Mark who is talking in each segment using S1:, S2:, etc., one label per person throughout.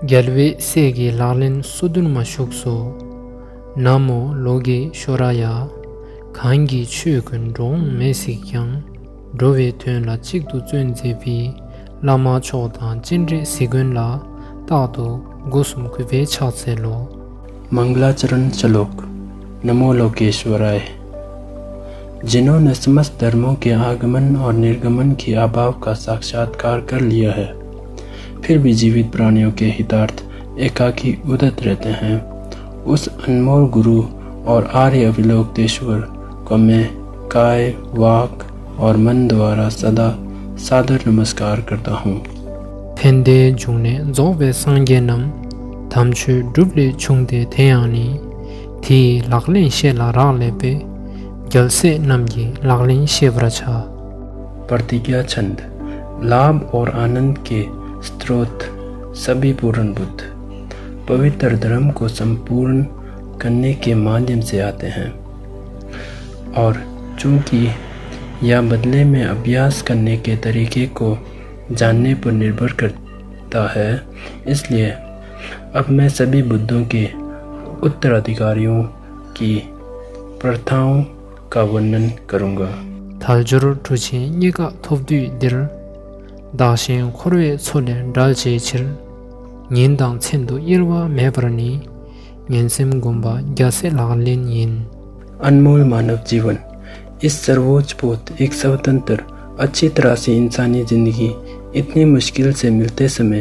S1: Gyalwe sege lalin sudun mashukso Namo loge shoraya Kangi chukun rong mesikyang Dove tuen la chikdu zun zebi Lama chodan jinri sigun la Tado gosum kuve chatse lo
S2: मंगलाचरण श्लोक। नमो लोकेश्वराय। जिन्होंने समस्त धर्मों के आगमन और निर्गमन के अभाव का साक्षात्कार कर लिया है, फिर भी जीवित प्राणियों के हितार्थ एकाकी उदत रहते हैं, उस अनमोल गुरु और आर्य अविलोकतेश्वर को मैं काय, वाक और मन द्वारा सदा सादर नमस्कार करता हूँ।
S1: Pende june zobe sangyenam Tamchu duble chungde theyani Thi laklin she la ralebe Gyalse namgi laklin shevracha
S2: प्रतिज्ञा छंद। लाभ और आनंद के स्रोत सभी पूर्ण बुद्ध पवित्र धर्म को संपूर्ण करने के माध्यम से आते हैं, और चूंकि यह बदले में अभ्यास करने के तरीके को जानने पर निर्भर करता है, इसलिए अब मैं सभी बुद्धों के उत्तराधिकारियों की प्रथाओं का वर्णन करूंगा।
S1: Taljuru tuchi niga topdu dir Dashin khorwe tsole dalche chir Nindang tsendu irwa mebrani Nyensim gomba gyase laglin yin
S2: अनमोल मानव जीवन, इस सर्वोच्च पोत एक स्वतंत्र अच्छी तरह से इंसानी जिंदगी इतनी मुश्किल से मिलते समय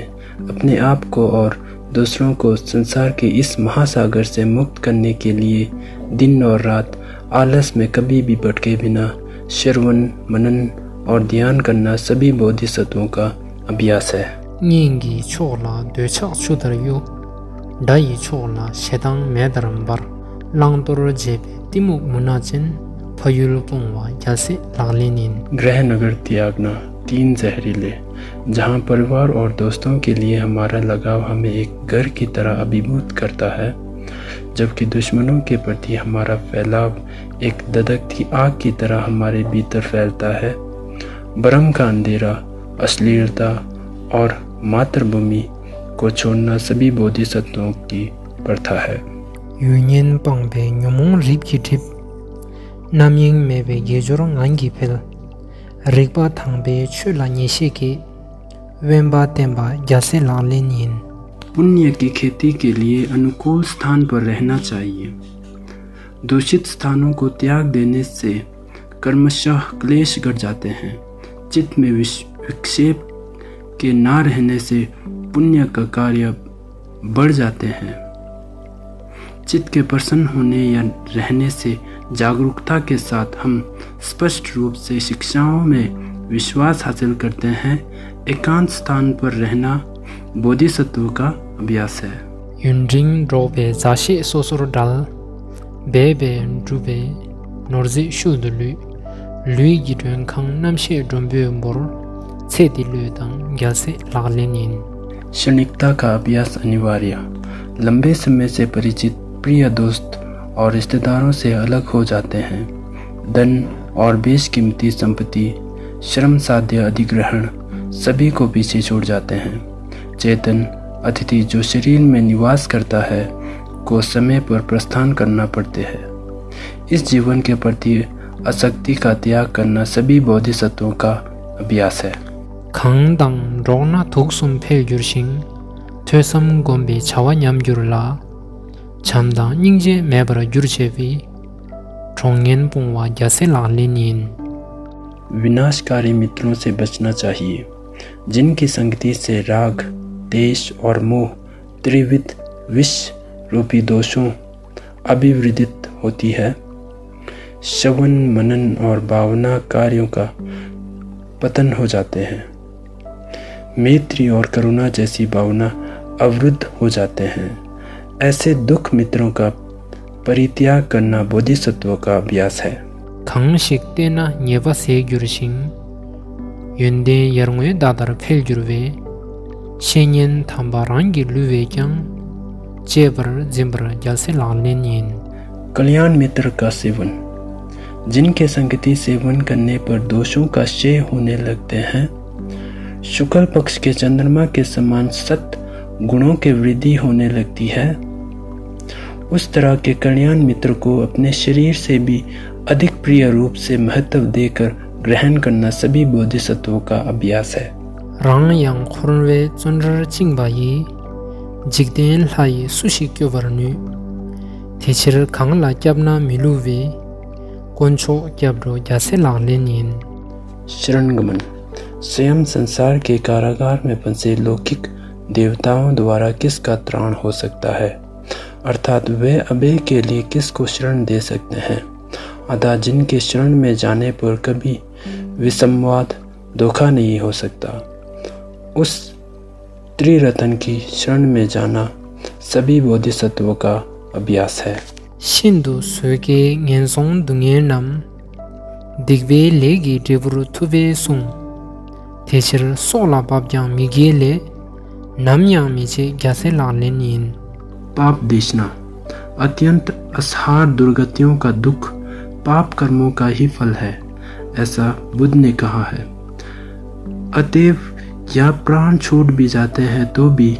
S2: अपने आप को और दूसरों को संसार के इस महासागर से मुक्त करने के लिए दिन और रात आलस में कभी भी भटके बिना श्रवण, मनन और ध्यान करना सभी बोधिसत्वों का अभ्यास है।
S1: Nyingi chola dechak chudar yu Dayi chola shedang medarambar Langdor jebe timuk munajin Payul pungwa gyase laglin yin
S2: गृह नगर त्यागना तीन जहरीले। जहाँ परिवार और दोस्तों के लिए हमारा लगाव हमें एक घर की तरह अभिभूत करता है, जबकि दुश्मनों के प्रति हमारा फैलाव एक धधकती आग की तरह हमारे भीतर फैलता है। भ्रम का अंधेरा, अश्लीलता और मातृभूमि को छोड़ना सभी बोधिसत्वों की प्रथा है।
S1: Yunyen pangbe nyomong ripki tip Namying mebe yejoro ngangi pel Rikba thangbe chula nyeshe ke Wemba temba gyase laglin yin
S2: पुण्य की खेती के लिए अनुकूल स्थान पर रहना चाहिए। दूषित स्थानों को त्याग देने से कर्मशः क्लेश घट जाते हैं। चित्त में विक्षेप के ना रहने से पुण्य का कार्य बढ़ जाते हैं। चित्त के प्रसन्न होने या रहने से जागरूकता के साथ हम स्पष्ट रूप से शिक्षाओं में विश्वास हासिल करते हैं। एकांत स्थान पर रहना बोधिसत्व का अभ्यास है।
S1: Yunjing drobe zashe sosoro dal Bebe drube norzi shudulu Lui gidwen kang namshe drombe mbor Tsedi lu dang gyase laglin yin
S2: क्षणिकता का अभ्यास अनिवार्य। लंबे समय से परिचित प्रिय दोस्त और रिश्तेदारों से अलग हो जाते हैं। धन और बेशकीमती संपत्ति, श्रम साध्य अधिग्रहण सभी को पीछे छोड़ जाते हैं। चेतन अतिथि जो शरीर में निवास करता है को समय पर प्रस्थान करना पड़ते हैं। इस जीवन के प्रति आसक्ति का त्याग करना सभी बोधिसत्वों का अभ्यास है।
S1: Kang dang rona thuksum pel gyursing Thesam gombe chawa nyam gyurla Chamda nyingje mebra gyurchevi Chongyen pungwa gyase laglin yin
S2: विनाशकारी मित्रों से बचना चाहिए, जिनकी संगति से राग, देश और मोह त्रिविध विष रूपी दोषों अभिवृद्धित होती है। श्रवण, मनन और भावना कार्यों का पतन हो जाते हैं। मैत्री और करुणा जैसी भावना अवरुद्ध हो जाते हैं। ऐसे दुख मित्रों का परित्याग करना बोधिसत्व का अभ्यास है।
S1: Kang shikte na nyeba se gyursing Yunde yarngwe dadar pel gyurve Shenyen thamba rangi luwe kyang Jebar zimbar gyase laglin yin
S2: कल्याण मित्र का सेवन। जिनके संगति सेवन करने पर दोषों का क्षय होने लगते हैं। शुक्ल पक्ष के चंद्रमा के समान सत्य गुणों की वृद्धि होने लगती है, उस तरह के कल्याण मित्र को अपने शरीर से भी अधिक प्रिय रूप से महत्व देकर ग्रहण करना सभी बोधिसत्वों का अभ्यास है।
S1: Rang yang khurwe chunrar chingba yi jigden lai sushi kyobarnu Techir kangla kyabna miluwe koncho kyabro jase langlenin
S2: शरणगमन स्वयं संसार के कारागार में फंसे लौकिक देवताओं द्वारा किसका त्राण हो सकता है, अर्थात वे अभय के लिए किसको शरण दे सकते हैं। अतः जिनके शरण में जाने पर कभी विसंवाद धोखा नहीं हो सकता, उस त्रिरत्न की शरण में जाना सभी बोधिसत्वों का अभ्यास है।
S1: Shindu suge ngenzong dungen nam digwe legi devru tuve sung Techir sola babyang migele namyang miche jase langlenin
S2: पाप देशना अत्यंत असहार दुर्गतियों का दुख पाप कर्मों का ही फल है, ऐसा बुद्ध ने कहा है। अतएव या प्राण छूट भी जाते हैं तो भी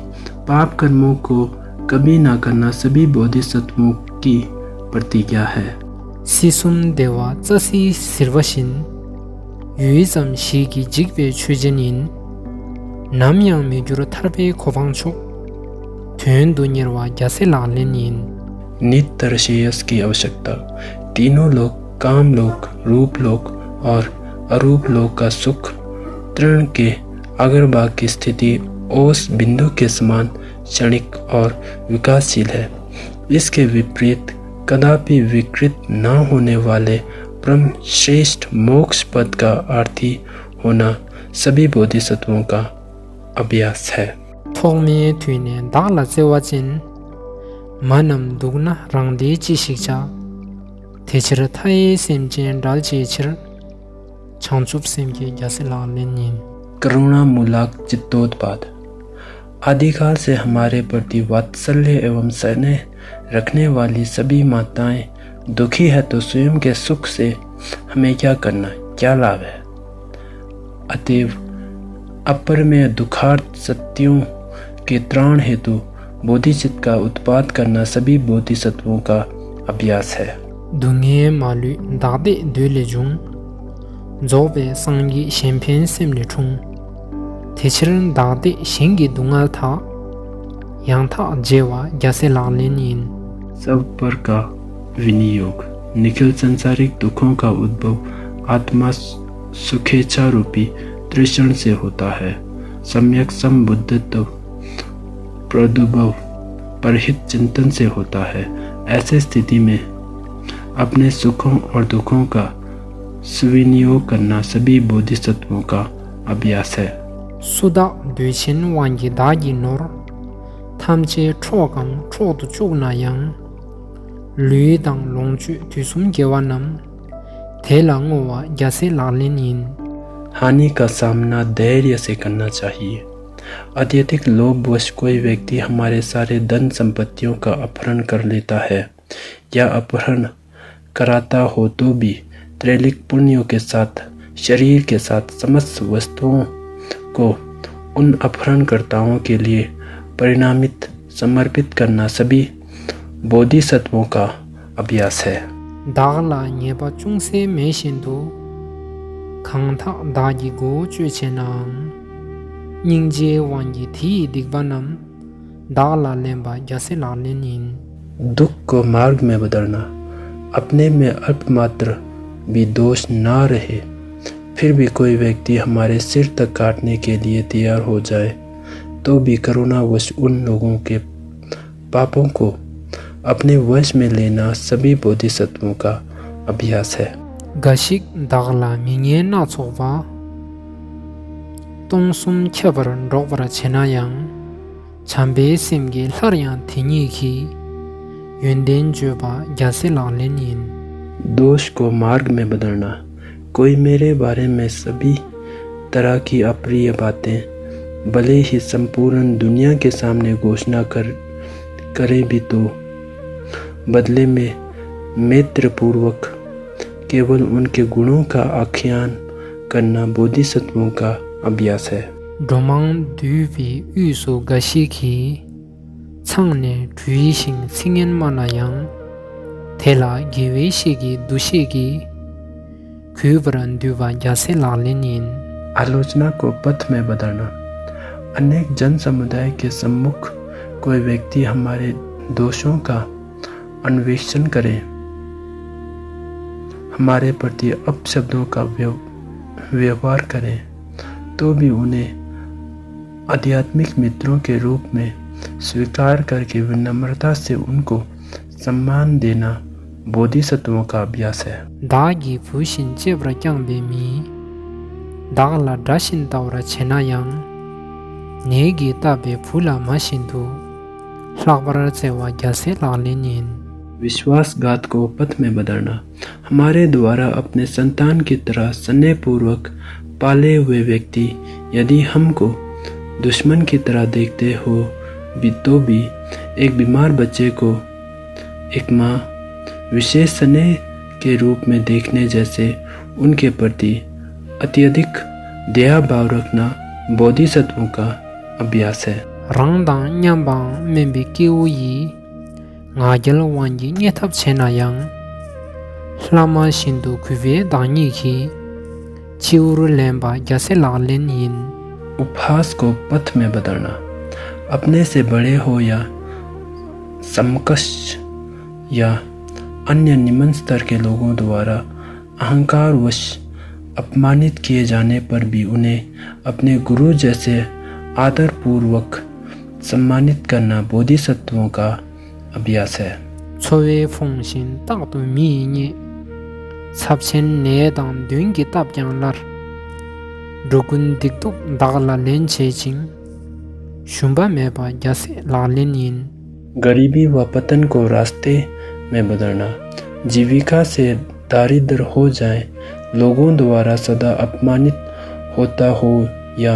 S2: पाप कर्मों को कभी ना करना सभी बोधिसत्वों की प्रतिज्ञा है।
S1: Sisum dewa tsasi sirvashin yuizam shiki jigbe chujenin namyang megyur tarbe kobangchok tuen dunyerwa jase langlenin
S2: नित्य श्रेयस की आवश्यकता तीनों लोक, काम लोक, रूप लोक और अरूप लोक का सुख तृण के अग्रभाग की स्थिति ओस बिंदु के समान क्षणिक और विकासशील है। इसके विपरीत कदापि विकृत न होने वाले परम श्रेष्ठ मोक्ष पद का आर्थी होना सभी बोधिसत्वों का अभ्यास है।
S1: Thokme tuine dala zewajin manam dugna rangde chishikcha Techir thaye semjen dalje chir changchup semge jase langlenin
S2: करुणा मूलक चित्तोत्पाद आदिकाल से हमारे प्रति वात्सल्य एवं स्नेह रखने वाली सभी माताएं दुखी है तो स्वयं के सुख से हमें क्या करना, क्या लाभ है। अतएव अपर में दुखार्थ सत्यों के त्राण हेतु बोधिचित्त का उत्पाद करना सभी बोधिसत्वों का अभ्यास है।
S1: Dungye malu dade dwele jung zobe sangi shenpen semle chung Techir dade shengi dungal tha yang tha jewa jase langlenin
S2: सब पर का विनियोग निखिल सांसारिक दुखों का उद्भव आत्मा सुखेच्छा रूपी तृष्ण से होता है। सम्यक संबुद्धत्व प्रादुर्भाव परहित चिंतन से होता है। ऐसे स्थिति में अपने सुखों और दुखों का सुविनियोग करना सभी बोधिसत्वों का अभ्यास है।
S1: Suda duichin wangi dagi nor tamche chokam chodu chugna yang lui dang longchu tusum gewanam thela ngowa jase langlenin
S2: हानि का सामना धैर्य से करना चाहिए। अत्यधिक लोभवश कोई व्यक्ति हमारे सारे धन संपत्तियों का अपहरण कर लेता है या अपहरण कराता हो तो भी त्रैलिक पुण्यों के साथ शरीर के साथ समस्त वस्तुओं को उन अपहरणकर्ताओं के लिए परिणामित समर्पित करना सभी बोधिसत्वों का अभ्यास है।
S1: dagla nyeba chungse me shindu khangtha dagi go chuchenang ningje wangi thi digbanam dagla lemba jase langlenin
S2: दुख को मार्ग में बदलना अपने में अल्पमात्र भी दोष ना रहे, फिर भी कोई व्यक्ति हमारे सिर तक काटने के लिए तैयार हो जाए तो भी करुणावश उन लोगों के पापों को अपने वश में लेना सभी बोधिसत्वों का अभ्यास है।
S1: gashik dagla mingye na chova tongsum khebar rogbara chenayang chambe simge hlaryan thingi ki yunden joba jase langlenin
S2: दोष को मार्ग में बदलना कोई मेरे बारे में सभी तरह की अप्रिय बातें भले ही संपूर्ण दुनिया के सामने घोषणा करे भी तो बदले में मैत्रपूर्वक केवल उनके गुणों का आख्यान करना बोधिसत्वों का अभ्यास है।
S1: Domang duvi uso gashiki Changne tuishin singen manayang Tela giweshigi dushigi Kubran duva jase lalinin
S2: आलोचना को पथ में बदलना। अनेक जन समुदाय के सम्मुख कोई व्यक्ति हमारे दोषों का अन्वेषण करे, हमारे प्रति अपशब्दों का व्यवहार करे, तो भी उन्हें आध्यात्मिक मित्रों के रूप में स्वीकार करके विनम्रता से उनको सम्मान देना बोधिसत्वों का अभ्यास है।
S1: Dagi fushin chebra kyang be mi Dagla dashin taura chenayang Negi tabe phula mashindu Lakbara tsewa jase lalinin
S2: विश्वासघात को पथ में बदलना। हमारे द्वारा अपने संतान की तरह स्नेहपूर्वक पाले हुए व्यक्ति यदि हमको दुश्मन की तरह देखते हो भी तो भी एक बीमार बच्चे को एक माँ विशेष स्नेह के रूप में देखने जैसे उनके प्रति अत्यधिक दया भाव रखना बोधिसत्वों का अभ्यास है।
S1: Rangdang nyambang membi kiwu yi Ngajal wanji nyethap chenayang Lama shindu kuwe danyi ki Chiuru lemba jase lalinin
S2: उपहास को पथ में बदलना। अपने से बड़े हो या समकक्ष या अन्य निम्न स्तर के लोगों द्वारा अहंकारवश अपमानित किए जाने पर भी उन्हें अपने गुरु जैसे आदरपूर्वक सम्मानित करना बोधिसत्वों का अभ्यास है।
S1: Chowe fongshin takdu mi nye Sapchen ne dang dungi tabyang lar Rukun dikduk dagla len cheching Shumba meba jase lalinin
S2: गरीबी व पतन को रास्ते में बदलना। जीविका से दारिद्र हो जाए, लोगों द्वारा सदा अपमानित होता हो या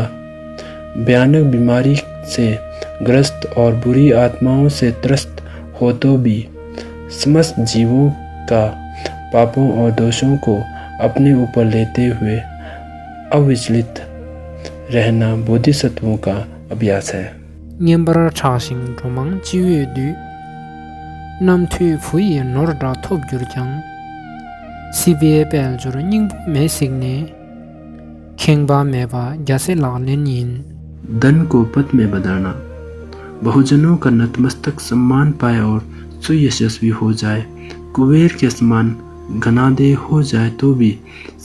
S2: भयानक बीमारी से ग्रस्त और बुरी आत्माओं से त्रस्त हो तो भी समस्त जीवों का पापों और दोषों को अपने ऊपर लेते हुए अविचलित रहना बोधिसत्वों का अभ्यास है।
S1: Nyembara chasing romang jiwe du Nam tui fuye norda top jurjang Sibiye bel jur nyingbu mesigne Kengba meba jase lalinin
S2: धन को पथ में बदलना। बहुजनों का नतमस्तक सम्मान पाए और सुयशस्वी हो जाए, कुबेर के समान घनादे हो जाए तो भी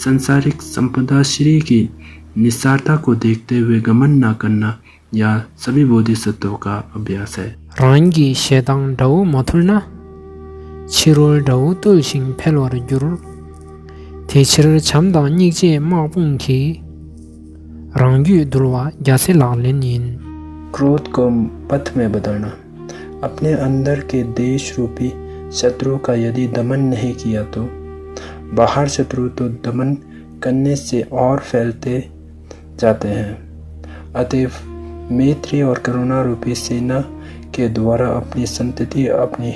S2: सांसारिक संपदा श्री की निस्सारता को देखते हुए गमन न करना या सभी बोधिसत्वों का अभ्यास है।
S1: Rangi shedang dau mathulna Chirul dau tulsing pelwar jurul Techir chamda nyikje maapung ki Rangyu dulwa jase lalinin
S2: क्रोध को पथ में बदलना। अपने अंदर के देश रूपी शत्रु का यदि दमन नहीं किया तो बाहर शत्रु तो दमन करने से और फैलते जाते हैं। अतएव मैत्री और करुणा रूपी सेना के द्वारा अपनी संतति अपनी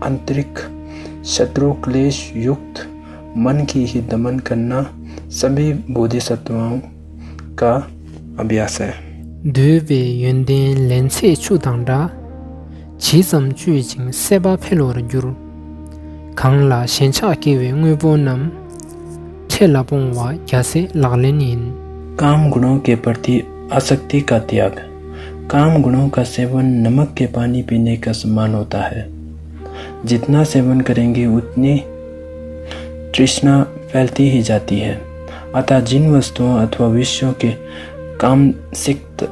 S2: आंतरिक शत्रु क्लेश युक्त मन की ही दमन करना सभी बोधिसत्वों का अभ्यास है।
S1: Dube yunden lense chudangda Chisam chujing seba pelwar jurul Kangla shencha kewe nguebo nam Chela bongwa jase lalinin
S2: काम गुणों के प्रति आसक्ति का त्याग। काम गुणों का सेवन नमक के पानी पीने का समान होता है। जितना सेवन करेंगे उतनी तृष्णा फैलती ही जाती है। अतः जिन वस्तुओं अथवा विषयों के काम सिक्त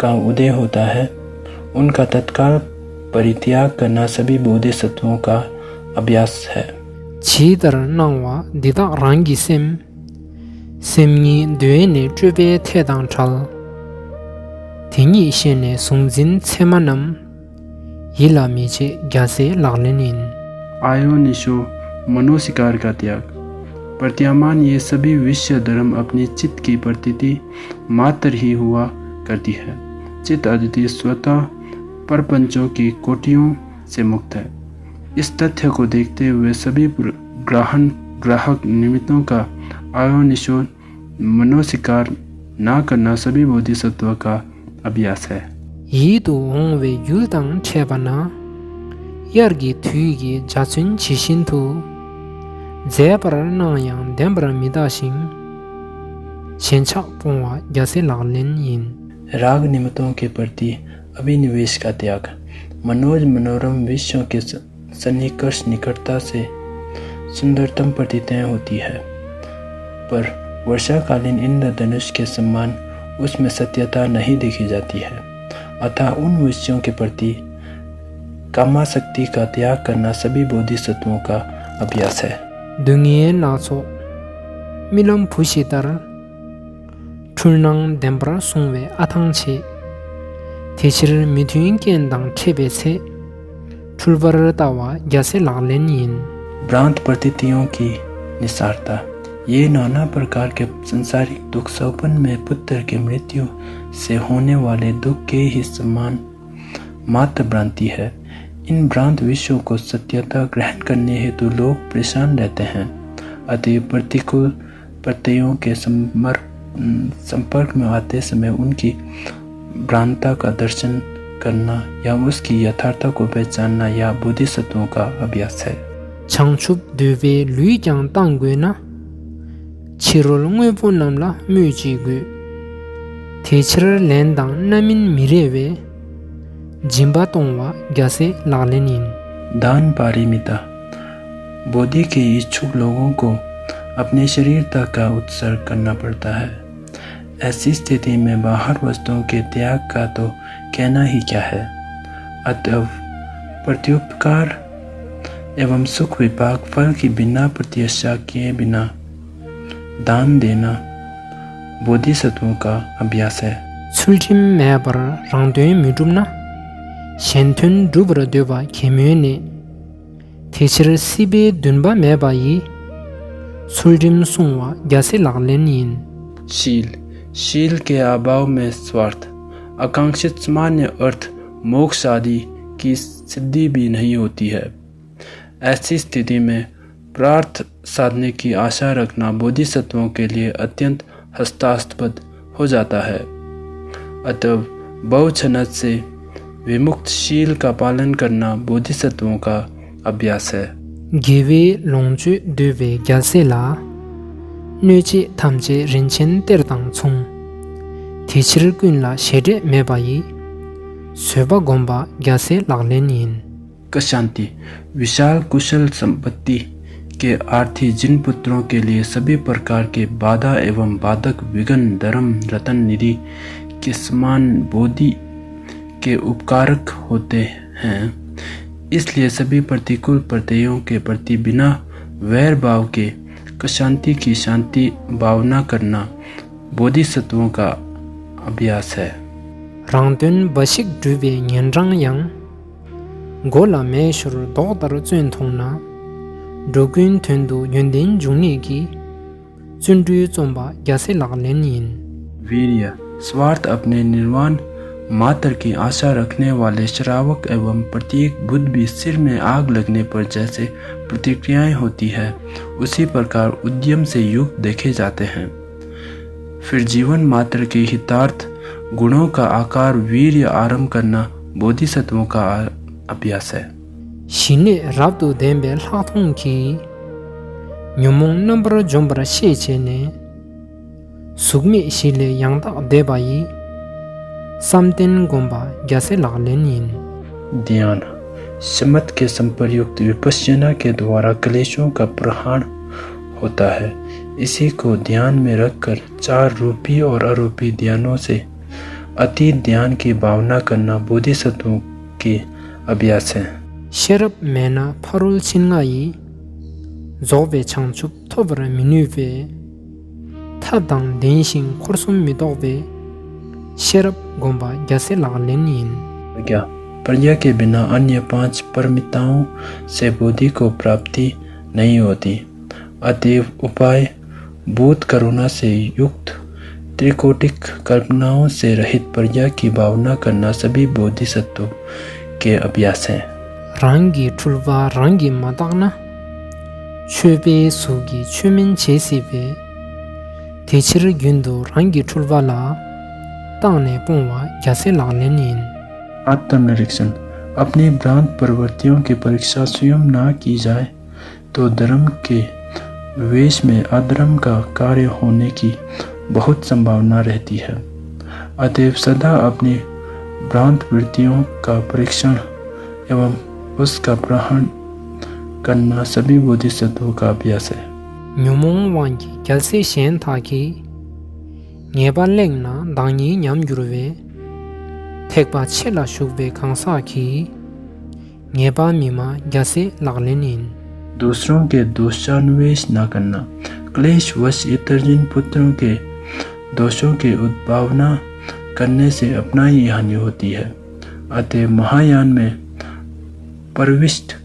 S2: का उदय होता है उनका तत्काल परित्याग करना सभी बोधिसत्वों का अभ्यास है।
S1: Chidar nangwa dida rangi sem Semni duene chube tedang chal Tingi shene sungzin tsemanam Yila miche jase lalinin
S2: आयोनिशो मनोशिकार का त्याग। प्रत्यामान ये सभी विश्व धर्म अपनी चित्त की प्रतीति मात्र ही हुआ करती है। चित्त अद्वितीय स्वतः परपंचों की कोटियों से मुक्त है। इस तथ्य को देखते हुए सभी ग्राहक निमित्तों का आयोनिशो मनोशिकार ना करना सभी बोधिसत्व का अभ्यास है।
S1: Yidu ongwe yultang chebana yargi thuigi jachun chishintu zebra nayang dembra midashin chenchak pongwa gyase laglen yin.
S2: राग निमित्तों के प्रति अभिनिवेश का त्याग मनोज मनोरम विषयों के सन्निकर्ष निकटता से सुंदरतम प्रतीतियां होती है, पर वर्षाकालीन इंद्रधनुष के समान उसमें सत्यता नहीं देखी जाती है। अतः उन विषयों के प्रति कामासक्ति का त्याग करना सभी बोधिसत्वों का अभ्यास है।
S1: Dungye naso milam pushitar chulnang dembra sungwe atangche techir mithuin kendang chebe se chulbar tawa gyase laglen yin.
S2: भ्रांत प्रतीतियों की निसारता ये नाना प्रकार के संसारिक दुख सौपन में पुत्र के मृत्यु से होने वाले दुख के ही समान मात्र भ्रांति है। इन भ्रांत विषयों को सत्यता ग्रहण करने हेतु लोग परेशान रहते हैं। अतः प्रतिकूल प्रत्ययों के संपर्क में आते समय उनकी भ्रांता का दर्शन करना या उसकी यथार्थता को पहचानना या बोधिसत्वों का अभ्यास है।
S1: Changchup duwe lui kyang tanggwe na chirol ngwe po namla myuji gwe techir lendang namin mirewe jimba tongwa gyase laglen yin.
S2: दान पारमिता बोधि के इच्छुक लोगों को अपने शरीर तक का उत्सर्ग करना पड़ता है। ऐसी स्थिति में बाहर वस्तुओं के त्याग का तो कहना ही क्या है। अतः प्रत्युपकार एवं सुख विपाक फल की बिना प्रत्याशा किए बिना दान देना बोधिसत्वों का अभ्यास है।
S1: Sultim mebar rangdwen midumna shentun dubra deba kemyene techir sibe dunba meba yi sultim sungwa gyase laglen yin.
S2: शील के अभाव में स्वार्थ आकांक्षित सामान्य अर्थ मोक्ष आदि की सिद्धि भी नहीं होती है। ऐसी स्थिति में प्रार्थ साधने की आशा रखना बोधिसत्वों के लिए अत्यंत हस्तास्पद हो जाता है। अतः बहुछनत से विमुक्त शील का पालन करना बोधिसत्वों का अभ्यास है।
S1: Gewe longju dewe gyase la nöche tamche rinchen terdang chung techir kun la shede meba yi sweba gomba gyase laglen yin.
S2: शांति विशाल कुशल संपत्ति के आर्थी जिन पुत्रों के लिए सभी प्रकार के बाधा एवं बाधक विघ्न धर्म रतन निधि के समान बोधि के उपकारक होते हैं, इसलिए सभी प्रतिकूल प्रत्ययों के प्रति बिना वैर भाव के शांति की शांति भावना करना बोधिसत्वों का अभ्यास है।
S1: Rangdun bashik duwe nyenrang yang gola meshur dogdar zun thongna dogun tundu yundin jungni ki zundu zomba gyase laglen yin.
S2: वीर्य स्वार्थ अपने निर्वाण मात्र की आशा रखने वाले श्रावक एवं प्रत्येक बुद्ध भी सिर में आग लगने पर जैसे प्रतिक्रियाएं होती है, उसी प्रकार उद्यम से युक्त देखे जाते हैं। फिर जीवन मात्र के हितार्थ गुणों का आकार वीर्य आरंभ करना बोधिसत्वों का अभ्यास है।
S1: Shine rabdu dembe lathong ki nyumong nambra jombra sheche ne sugmi shile yangda deba yi samten gomba gyase laglen yin.
S2: ध्यान समत के संप्रयुक्त विपश्यना के द्वारा क्लेशों का प्रहार होता है। इसी को ध्यान में रखकर चार रूपी और अरूपी ध्यानों से अतीत ध्यान की भावना करना बोधिसत्वों की अभ्यास है।
S1: Sherab mena parul singa yi zobe changchup tobra minuwe tadang denshin korsum midowe sherab gomba gyase laglen yin.
S2: प्रज्ञा के बिना अन्य पांच परमिताओं से बोधि को प्राप्ति नहीं होती। अतएव उपाय भूत करुणा से युक्त त्रिकोटिक कल्पनाओं से रहित प्रज्ञा की भावना करना सभी बोधिसत्वों के अभ्यास हैं।
S1: Rangi tulva rangi madagna chöbe sugi chömin chesibe Techir gyundo rangi chulwala ताने पोंवा जैसे लागलेनिन
S2: आत्मनिरीक्षण। अपनी भ्रांत प्रवृत्तियों की परीक्षा स्वयं ना की जाए तो धर्म के वेश में अधर्म का कार्य होने की बहुत संभावना रहती है। अतएव सदा अपनी भ्रांत वृत्तियों का परीक्षण एवं उसका प्रहरण करना सभी बोधिसत्वों का अभ्यास है।
S1: न्यूमोंग वांगी जैसे शेन था कि Nyeba lengna dangi nyam gyurwe Tekba chela shukbe kangsa ki Nyeba mima gyase laglenin
S2: दूसरों के दोषान्वेष न करना। क्लेशवश इतर जिन पुत्रों के दोषों के उद्भावना करने से अपना ही हानि होती है। अतः महायान में प्रविष्ट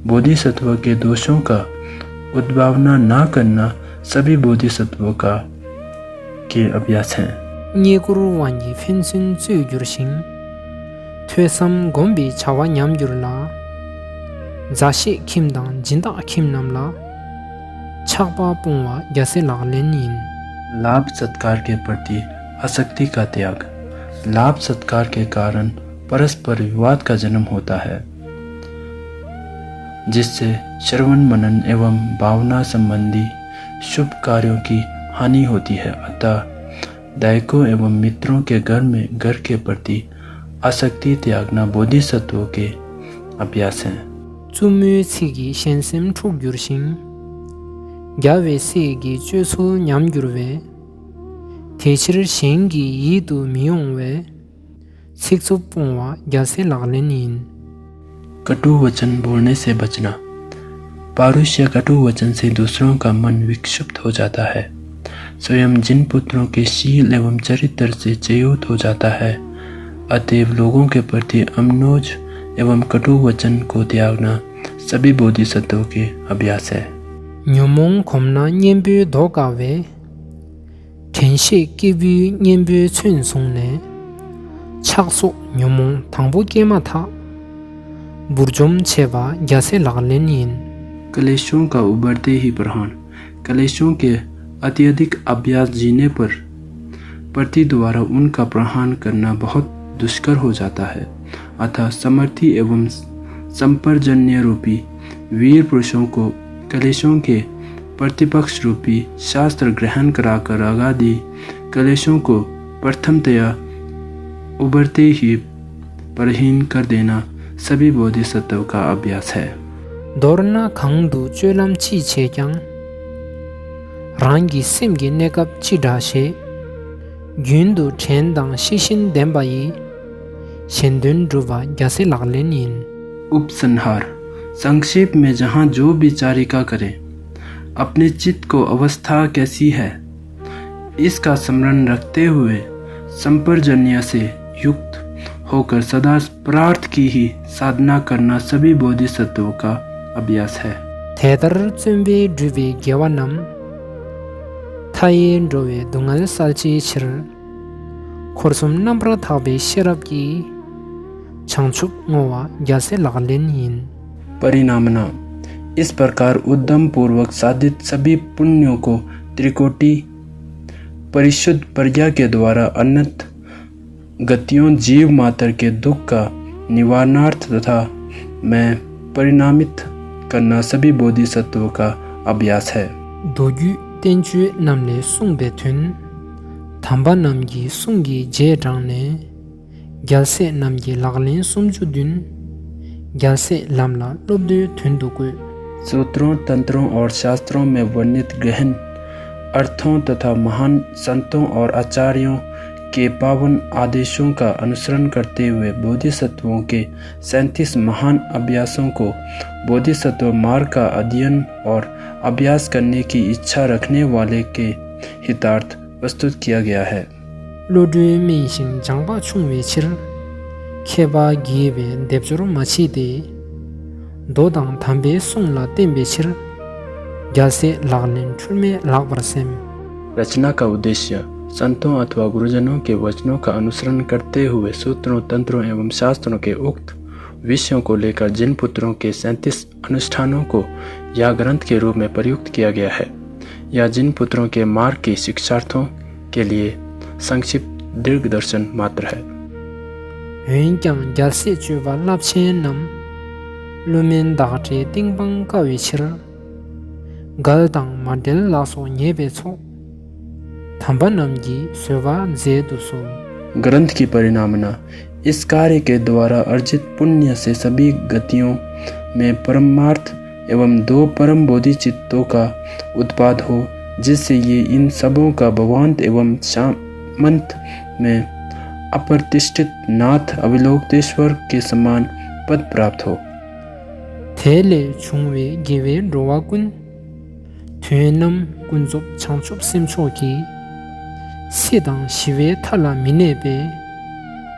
S2: बोधिसत्व के दोषों का उद्भावना न करना सभी बोधिसत्वों का के अभ्यास हैं।
S1: Nyekuru wangi fensin zui gyurshin Tuesam gombi chawa nyam gyurla Zashi kimdang jinda kim namla Chakpa pongwa gyase laglenin
S2: लाभ सत्कार के प्रति आसक्ति का त्याग। लाभ सत्कार के कारण परस्पर विवाद का जन्म होता है, जिससे श्रवण मनन एवं भावना संबंधी शुभ कार्यों की हानि होती है। अतः दायकों एवं मित्रों के घर के प्रति आसक्ति त्यागना बोधिसत्वों के अभ्यास हैं।
S1: Zumyu tsigi shensim chuk gyurshin Gyawe segi chösu nyam gyurwe Techir shengi yidu miyongwe Siksu pongwa gyase laglenin
S2: कटु वचन बोलने से बचना। पारुष्य कटु वचन से दूसरों का मन विक्षुब्ध हो जाता है। स्वयं जिन पुत्रों के शील एवं चरित्र से च्युत हो जाता है, अतएव लोगों के प्रति अमनोज एवं कटु वचन को त्यागना सभी बोधिसत्वों के अभ्यास है।
S1: Nyomong komna nyembyo dogawe Tenshi kibyu nyembyo chun songne Chakso nyomong tangbo gema tha Burjom cheba gyase laglenin
S2: कलेशों का उभरते ही प्रहान। कलेशों के अत्यधिक अभ्यास जीने पर प्रति द्वारा उनका प्रहान करना बहुत दुष्कर हो जाता है। अतः समर्थी एवं संपर्जन्य रूपी वीर पुरुषों को कलेशों के प्रतिपक्ष रूपी शास्त्र ग्रहण कराकर आगादी कलेशों को प्रथमतया उभरते ही परहीन कर देना सभी बोधिसत्व का अभ्यास है।
S1: Dorna kangdu chölam chi chekyang Rangi simgi nekap chidashe Gyundu chendang shishin dembayi Shendun druva gyase laglenin
S2: उपसंहार। संक्षेप में जहाँ जो विचारिका करें अपने चित्त को अवस्था कैसी है इसका स्मरण रखते हुए संपर्जन्य से युक्त होकर सदा प्रार्थ की ही साधना करना सभी बोधिसत्वों का अभ्यास है।
S1: Thedar tsumbe druve gyawanam Thaye drove dungal salchi chir Khorsum nambra thabe shirabki Changchup ngowa gyase laglenin
S2: परिणामना। इस प्रकार उद्यम पूर्वक साधित सभी पुण्यों को त्रिकोटि परिशुद्ध प्रज्ञा के द्वारा अनंत गतियों जीव मात्र के दुख का निवारणार्थ तथा में परिणामित करना सभी बोधिसत्वों का अभ्यास है।
S1: Dogyu tenchu namle sungbe thun Thamba namgi sungi je rangne Gyalse namgi laglen sumju dun Gyalse lamla lobdu thun duku
S2: सूत्रों तंत्रों और शास्त्रों में वर्णित गहन अर्थों तथा महान संतों और आचार्यों के पावन आदेशों का अनुसरण करते हुए बोधिसत्वों के 37 महान अभ्यासों को बोधिसत्व मार्ग का अध्ययन और अभ्यास करने की इच्छा रखने वाले के हितार्थ प्रस्तुत किया गया है।
S1: Lodwe menshin jangba chungwe chir Kheba giebe debjoro machi de Dodang thambe sungla tembe chir Gyalse laglen chulme lagbarsem
S2: रचना का उद्देश्य संतों अथवा गुरुजनों के वचनों का अनुसरण करते हुए सूत्रों तंत्रों एवं शास्त्रों के उक्त विषयों को लेकर जिन पुत्रों के 37 अनुष्ठानों को यह ग्रंथ के रूप में प्रयुक्त किया गया है, या जिन पुत्रों के मार्ग के शिक्षार्थों के लिए संक्षिप्त दीर्घदर्शन मात्र है।
S1: Yun kyang gyalse chuba lapchen nam lumen dagate tingbang kawi chir gal dang madel laso nyebe cho thamba namgi suba जे दुसो।
S2: ग्रंथ की परिणामना इस कार्य के द्वारा अर्जित पुण्य से सभी गतियों में परमार्थ एवं दो परम बोधि चित्तों का उत्पाद हो, जिससे ये इन सबों का भगवंत एवं सामंत में अप्रतिष्ठित नाथ अविलोकतेश्वर के समान पद प्राप्त हो।
S1: थेले छुंगवे गिवे रोवाकुन थुएनम कुंजोप छांचोप सिमचो की सीदांग शिवे थाला मिनेबे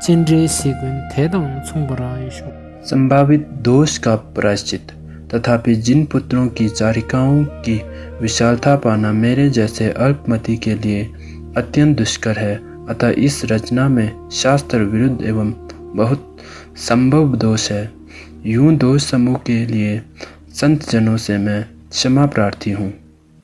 S1: चिंड्रे सिगुन थेदांग छुंबरा यशो।
S2: संभावित दोष का प्रायश्चित। तथापि जिन पुत्रों की चारिकाओं की विशालता पाना मेरे जैसे अल्पमति के लिए अत्यंत दुष्कर है, अतः इस रचना में शास्त्र विरुद्ध एवं बहुत संभव दोष है। यूं दोष समूह के लिए संत जनों से मैं क्षमा प्रार्थी हूँ।